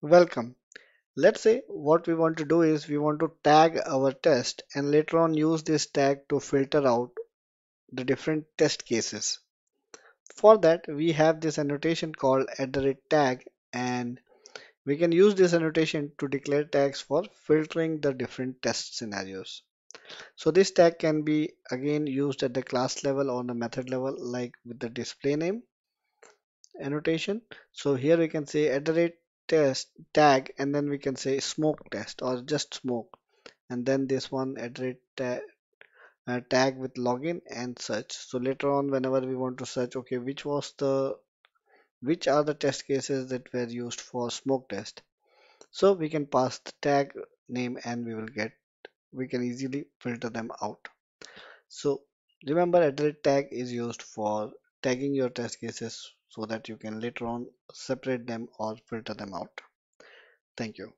Welcome. Let's say what we want to do is we want to tag our test and later on use this tag to filter out the different test cases. For that, we have this annotation called @tag and we can use this annotation to declare tags for filtering the different test scenarios. So this tag can be again used at the class level or the method level like with the display name annotation. So here we can say @test tag and then we can say smoke test or just smoke and then this one tag with login and search. So later on whenever we want to search, okay, which are the test cases that were used for smoke test. So we can pass the tag name and we can easily filter them out. So remember @tag is used for tagging your test cases so that you can later on separate them or filter them out. Thank you.